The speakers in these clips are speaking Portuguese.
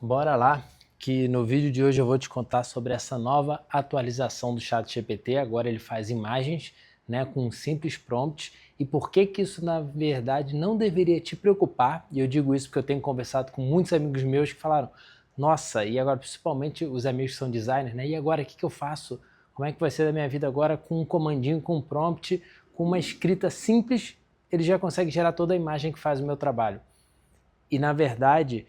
Bora lá, que no vídeo de hoje eu vou te contar sobre essa nova atualização do ChatGPT. Agora ele faz imagens, né, com um simples prompt, e por que que isso na verdade não deveria te preocupar. E eu digo isso porque eu tenho conversado com muitos amigos meus que falaram: nossa, e agora principalmente os amigos que são designers, né? E agora o que que eu faço? Como é que vai ser da minha vida agora com um comandinho, com um prompt, com uma escrita simples, ele já consegue gerar toda a imagem que faz o meu trabalho. E na verdade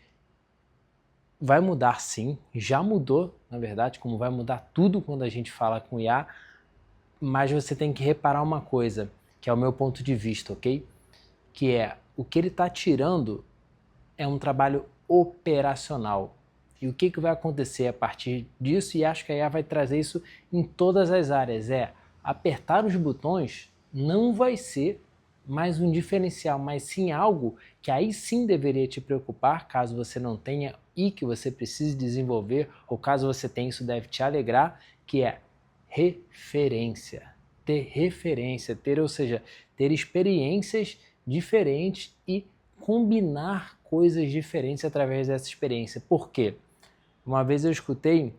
vai mudar sim, já mudou, na verdade, como vai mudar tudo quando a gente fala com IA, mas você tem que reparar uma coisa, que é o meu ponto de vista, ok? Que é, o que ele está tirando é um trabalho operacional. E o que, que vai acontecer a partir disso, e acho que a IA vai trazer isso em todas as áreas, é apertar os botões não vai ser mais um diferencial, mas sim algo que aí sim deveria te preocupar, caso você não tenha e que você precise desenvolver, ou caso você tenha, isso deve te alegrar, que é referência. Ter referência, ter, ou seja, ter experiências diferentes e combinar coisas diferentes através dessa experiência. Por quê? Uma vez eu escutei,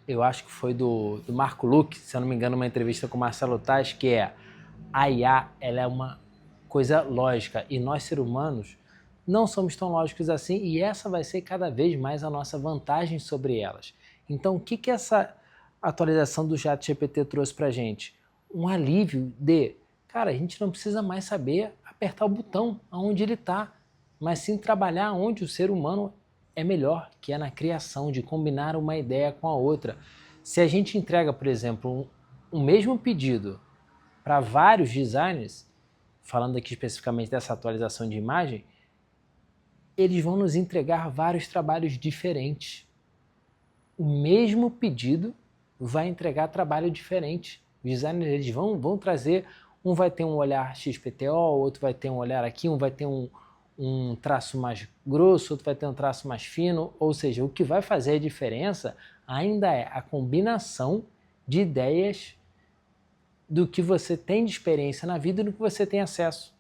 eu acho que foi do Marco Luque, se eu não me engano, uma entrevista com o Marcelo Taz, que é: a IA ela é uma coisa lógica e nós, seres humanos, não somos tão lógicos assim, e essa vai ser cada vez mais a nossa vantagem sobre elas. Então, o que, que essa atualização do ChatGPT trouxe para a gente? Um alívio de, cara, a gente não precisa mais saber apertar o botão aonde ele está, mas sim trabalhar onde o ser humano é melhor, que é na criação, de combinar uma ideia com a outra. Se a gente entrega, por exemplo, um mesmo pedido para vários designers, falando aqui especificamente dessa atualização de imagem, eles vão nos entregar vários trabalhos diferentes. O mesmo pedido vai entregar trabalho diferente. Os designers eles vão trazer, um vai ter um olhar XPTO, outro vai ter um olhar aqui, um vai ter um traço mais grosso, outro vai ter um traço mais fino, ou seja, o que vai fazer a diferença ainda é a combinação de ideias do que você tem de experiência na vida e do que você tem acesso.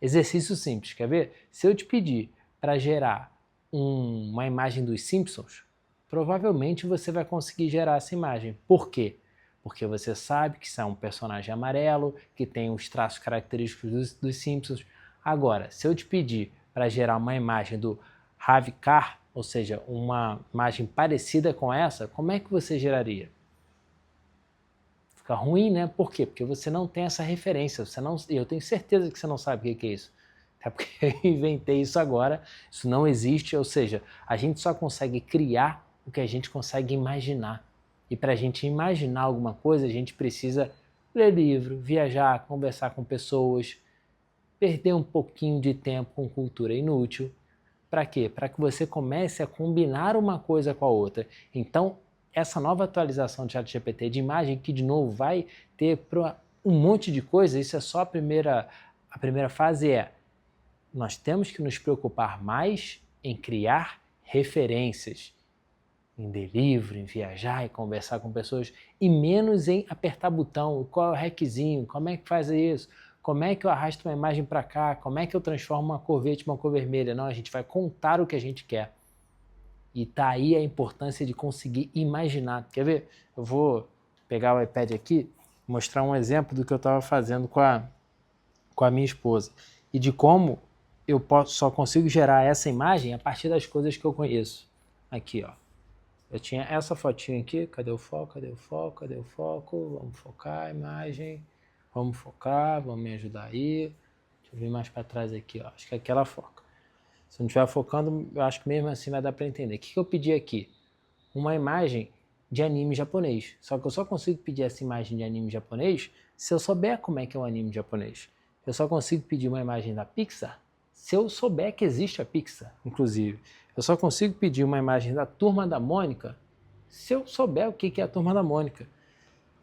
Exercício simples, quer ver? Se eu te pedir para gerar uma imagem dos Simpsons, provavelmente você vai conseguir gerar essa imagem. Por quê? Porque você sabe que isso é um personagem amarelo, que tem os traços característicos dos Simpsons. Agora, se eu te pedir para gerar uma imagem do Ravi Kar, ou seja, uma imagem parecida com essa, como é que você geraria? Fica ruim, né? Por quê? Porque você não tem essa referência. Você não, eu tenho certeza que você não sabe o que é isso. Até porque eu inventei isso agora, isso não existe, ou seja, a gente só consegue criar o que a gente consegue imaginar. E para a gente imaginar alguma coisa, a gente precisa ler livro, viajar, conversar com pessoas, perder um pouquinho de tempo com cultura inútil. Para quê? Para que você comece a combinar uma coisa com a outra. Então, essa nova atualização do ChatGPT de imagem, que de novo vai ter um monte de coisa, isso é só a primeira fase é, nós temos que nos preocupar mais em criar referências, em ler livro, em viajar e conversar com pessoas, e menos em apertar botão, qual é o hackzinho, como é que faz isso, como é que eu arrasto uma imagem para cá, como é que eu transformo uma cor verde em uma cor vermelha. Não, a gente vai contar o que a gente quer. E tá aí a importância de conseguir imaginar. Quer ver? Eu vou pegar o iPad aqui, mostrar um exemplo do que eu estava fazendo com a minha esposa. E de como eu só consigo gerar essa imagem a partir das coisas que eu conheço. Aqui, ó. Eu tinha essa fotinha aqui. Cadê o foco? Cadê o foco? Cadê o foco? Vamos focar a imagem. Vamos focar. Vamos me ajudar aí. Deixa eu vir mais para trás aqui, ó. Acho que aqui ela foca. Se não estiver focando, eu acho que mesmo assim vai dar para entender. O que eu pedi aqui? Uma imagem de anime japonês. Só que eu só consigo pedir essa imagem de anime japonês se eu souber como é que é um anime japonês. Eu só consigo pedir uma imagem da Pixar se eu souber que existe a Pixar, inclusive. Eu só consigo pedir uma imagem da Turma da Mônica se eu souber o que é a Turma da Mônica.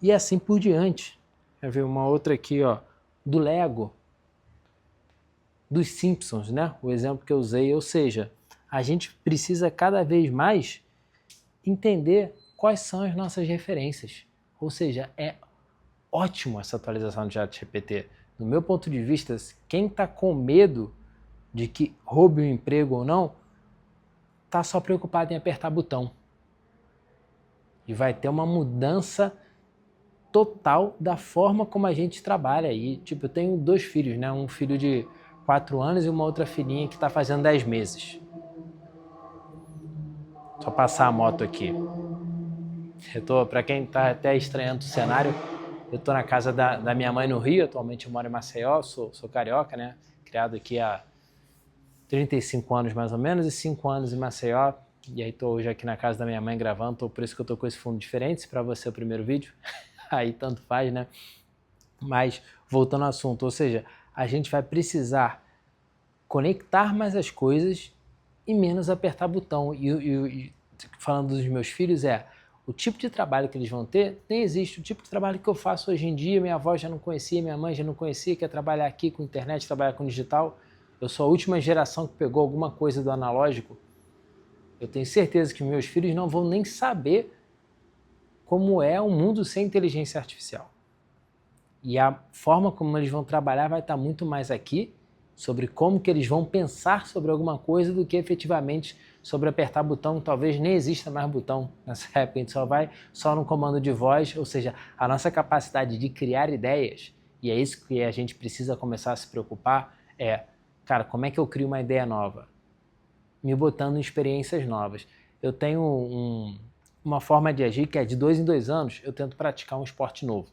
E assim por diante. Quer ver uma outra aqui, ó, do Lego, dos Simpsons, né? O exemplo que eu usei, ou seja, a gente precisa cada vez mais entender quais são as nossas referências. Ou seja, é ótimo essa atualização do ChatGPT. Do meu ponto de vista, quem está com medo de que roube o emprego ou não, tá só preocupado em apertar botão. E vai ter uma mudança total da forma como a gente trabalha. E, tipo, eu tenho 2 filhos, né? Um filho de 4 anos e uma outra filhinha que está fazendo 10 meses. Só passar a moto aqui. Para quem está até estranhando o cenário, eu estou na casa da minha mãe no Rio. Atualmente eu moro em Maceió, sou carioca, né? Criado aqui há 35 anos mais ou menos e 5 anos em Maceió. E aí estou hoje aqui na casa da minha mãe gravando, por isso que eu estou com esse fundo diferente. Se para você é o primeiro vídeo, aí tanto faz, né? Mas voltando ao assunto, ou seja, a gente vai precisar conectar mais as coisas e menos apertar botão. E falando dos meus filhos, o tipo de trabalho que eles vão ter, nem existe. O tipo de trabalho que eu faço hoje em dia, minha avó já não conhecia, minha mãe já não conhecia, que é trabalhar aqui com internet, trabalhar com digital. Eu sou a última geração que pegou alguma coisa do analógico. Eu tenho certeza que meus filhos não vão nem saber como é um mundo sem inteligência artificial. E a forma como eles vão trabalhar vai estar muito mais aqui sobre como que eles vão pensar sobre alguma coisa do que efetivamente sobre apertar botão. Talvez nem exista mais botão nessa época, a gente só vai só no comando de voz, ou seja, a nossa capacidade de criar ideias, e é isso que a gente precisa começar a se preocupar, cara, como é que eu crio uma ideia nova? Me botando em experiências novas. Eu tenho uma forma de agir que é de 2 em 2 anos, eu tento praticar um esporte novo.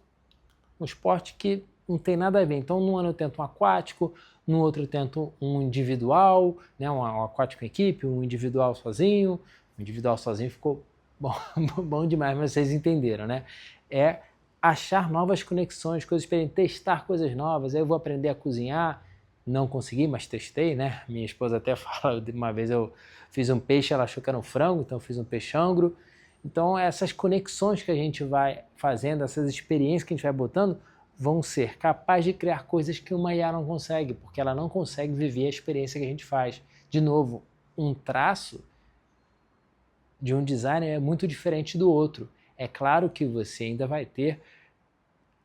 Um esporte que não tem nada a ver. Então, num ano eu tento um aquático, no outro eu tento um individual, né, um aquático em equipe, um individual sozinho. O individual sozinho ficou bom, bom demais, mas vocês entenderam, né? É achar novas conexões, coisas diferentes, testar coisas novas. Aí eu vou aprender a cozinhar. Não consegui, mas testei, né? Minha esposa até fala, uma vez eu fiz um peixe, ela achou que era um frango, então eu fiz um peixangro. Então essas conexões que a gente vai fazendo, essas experiências que a gente vai botando, vão ser capazes de criar coisas que uma IA não consegue, porque ela não consegue viver a experiência que a gente faz. De novo, um traço de um designer é muito diferente do outro. É claro que você ainda vai ter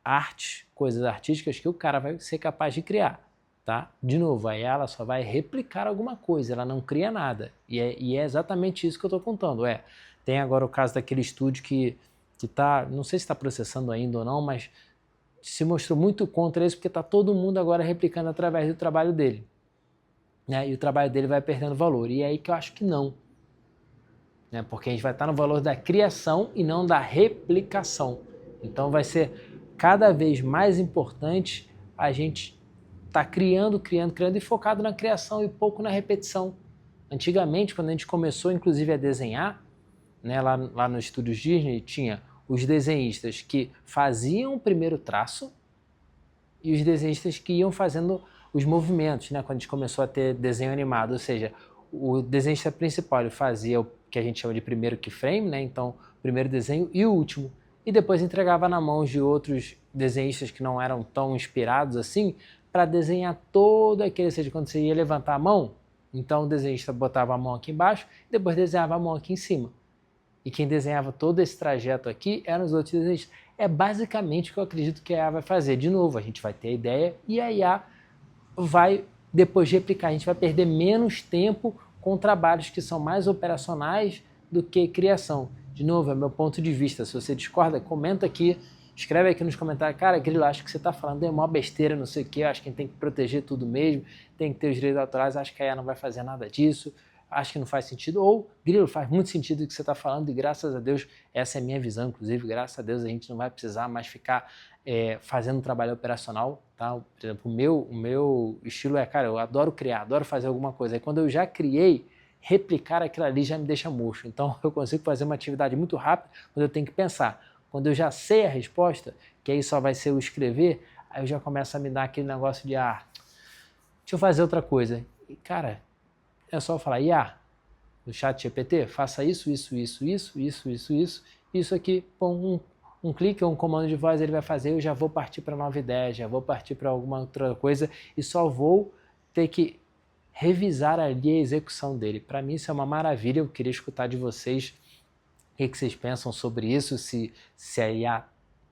arte, coisas artísticas que o cara vai ser capaz de criar. Tá? De novo, aí ela só vai replicar alguma coisa, ela não cria nada. E é exatamente isso que eu estou contando. Tem agora o caso daquele estúdio que tá, não sei se está processando ainda ou não, mas se mostrou muito contra isso, porque está todo mundo agora replicando através do trabalho dele. Né? E o trabalho dele vai perdendo valor. E é aí que eu acho que não. Né? Porque a gente vai estar no valor da criação e não da replicação. Então vai ser cada vez mais importante a gente tá criando e focado na criação e pouco na repetição. Antigamente, quando a gente começou, inclusive, a desenhar, né, lá nos estúdios Disney, tinha os desenhistas que faziam o primeiro traço e os desenhistas que iam fazendo os movimentos, né, quando a gente começou a ter desenho animado, ou seja, o desenhista principal ele fazia o que a gente chama de primeiro keyframe, né, então o primeiro desenho e o último, e depois entregava na mão de outros desenhistas que não eram tão inspirados assim, para desenhar todo aquele, ou seja, quando você ia levantar a mão, então o desenhista botava a mão aqui embaixo, depois desenhava a mão aqui em cima. E quem desenhava todo esse trajeto aqui eram os outros desenhistas. É basicamente o que eu acredito que a IA vai fazer. De novo, a gente vai ter a ideia e a IA vai, depois de replicar, a gente vai perder menos tempo com trabalhos que são mais operacionais do que criação. De novo, é meu ponto de vista. Se você discorda, comenta aqui. Escreve aqui nos comentários, cara, Grilo, acho que você está falando é uma besteira, não sei o que, acho que a gente tem que proteger tudo mesmo, tem que ter os direitos autorais, acho que a IA não vai fazer nada disso, acho que não faz sentido, ou, Grilo, faz muito sentido o que você está falando e graças a Deus, essa é a minha visão, inclusive, graças a Deus a gente não vai precisar mais ficar fazendo trabalho operacional, tá? Por exemplo, o meu estilo cara, eu adoro criar, adoro fazer alguma coisa, aí quando eu já criei, replicar aquilo ali já me deixa murcho, então eu consigo fazer uma atividade muito rápida quando eu tenho que pensar. Quando eu já sei a resposta, que aí só vai ser o escrever, aí eu já começo a me dar aquele negócio de, deixa eu fazer outra coisa. E, cara, é só falar, no chat GPT, faça isso, isso aqui, põe um clique ou um comando de voz, ele vai fazer, eu já vou partir para nova ideia, já vou partir para alguma outra coisa e só vou ter que revisar ali a execução dele. Para mim isso é uma maravilha, eu queria escutar de vocês o que vocês pensam sobre isso, se a IA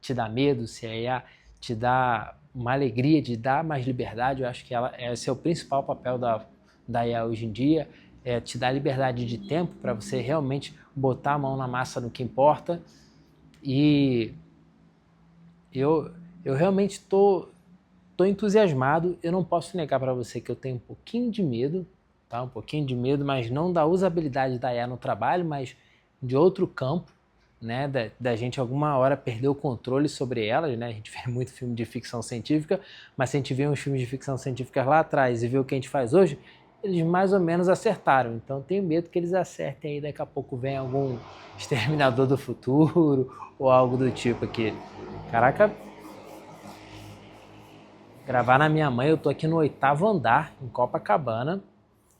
te dá medo, se a IA te dá uma alegria de dar mais liberdade. Eu acho que esse é o principal papel da IA hoje em dia, te dá liberdade de tempo para você realmente botar a mão na massa no que importa. E eu realmente estou entusiasmado. Eu não posso negar para você que eu tenho um pouquinho de medo, tá? Um pouquinho de medo, mas não da usabilidade da IA no trabalho, mas de outro campo, né? Da gente alguma hora perder o controle sobre elas, né? A gente vê muito filme de ficção científica, mas se a gente vê uns filmes de ficção científica lá atrás e vê o que a gente faz hoje, eles mais ou menos acertaram. Então tenho medo que eles acertem aí, daqui a pouco vem algum Exterminador do Futuro ou algo do tipo aqui. Caraca, gravar na minha mãe, eu tô aqui no 8º andar, em Copacabana.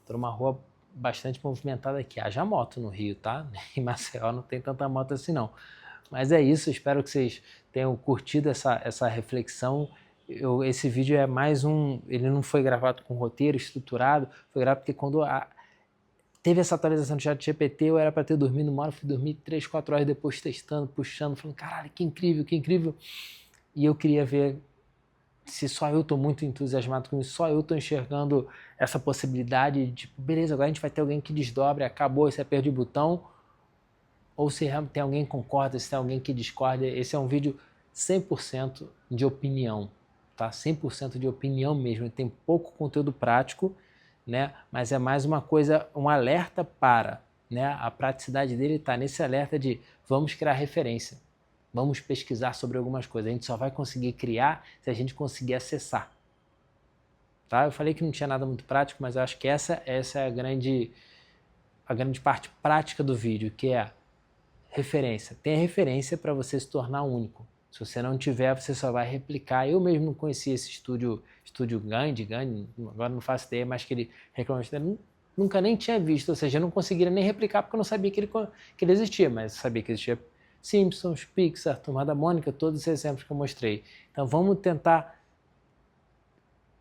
Tô numa rua bastante movimentada aqui. Haja moto no Rio, tá? Em Maceió não tem tanta moto assim não. Mas é isso, espero que vocês tenham curtido essa reflexão. Esse vídeo é mais um... Ele não foi gravado com roteiro estruturado, foi gravado porque quando teve essa atualização do ChatGPT, eu era para ter dormido uma hora, fui dormir 3, 4 horas depois testando, puxando, falando, caralho, que incrível, que incrível. E eu queria ver se só eu estou muito entusiasmado com isso, só eu estou enxergando essa possibilidade de, tipo, beleza, agora a gente vai ter alguém que desdobre, acabou, esse aperto de botão, ou se tem alguém que concorda, se tem alguém que discorda. Esse é um vídeo 100% de opinião, tá? 100% de opinião mesmo, tem pouco conteúdo prático, né? Mas é mais uma coisa, um alerta para, né? A praticidade dele está nesse alerta de vamos criar referência. Vamos pesquisar sobre algumas coisas. A gente só vai conseguir criar se a gente conseguir acessar. Tá? Eu falei que não tinha nada muito prático, mas eu acho que essa é a grande parte prática do vídeo, que é a referência. Tem a referência para você se tornar único. Se você não tiver, você só vai replicar. Eu mesmo não conhecia esse estúdio Gandhi, agora não faço ideia, mas que ele reclamou, nunca nem tinha visto, ou seja, eu não conseguiria nem replicar porque eu não sabia que ele existia, mas eu sabia que existia Simpsons, Pixar, Turma da Mônica, todos esses exemplos que eu mostrei. Então vamos tentar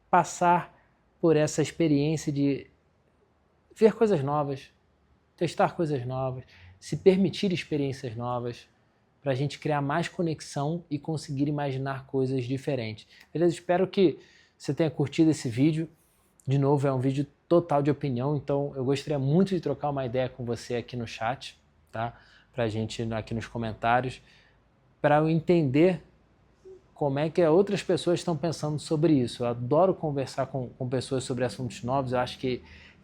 passar por essa experiência de ver coisas novas, testar coisas novas, se permitir experiências novas, para a gente criar mais conexão e conseguir imaginar coisas diferentes. Beleza? Espero que você tenha curtido esse vídeo. De novo, é um vídeo total de opinião, então eu gostaria muito de trocar uma ideia com você aqui no chat, tá? Pra gente aqui nos comentários, para eu entender como é que outras pessoas estão pensando sobre isso. Eu adoro conversar com pessoas sobre assuntos novos, eu acho que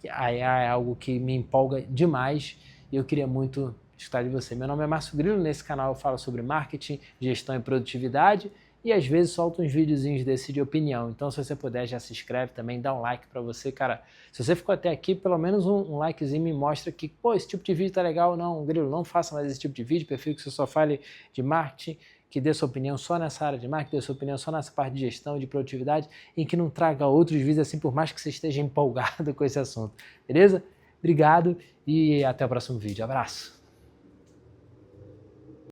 a IA é algo que me empolga demais e eu queria muito escutar de você. Meu nome é Márcio Grilo, nesse canal eu falo sobre marketing, gestão e produtividade e às vezes solto uns videozinhos desse de opinião. Então se você puder, já se inscreve também, dá um like para você, cara. Se você ficou até aqui, pelo menos um likezinho me mostra que, pô, esse tipo de vídeo tá legal. Não, Grilo, não faça mais esse tipo de vídeo, prefiro que você só fale de marketing, que dê sua opinião só nessa área de marketing, dê sua opinião só nessa parte de gestão, de produtividade, e que não traga outros vídeos assim, por mais que você esteja empolgado com esse assunto. Beleza? Obrigado e até o próximo vídeo. Abraço!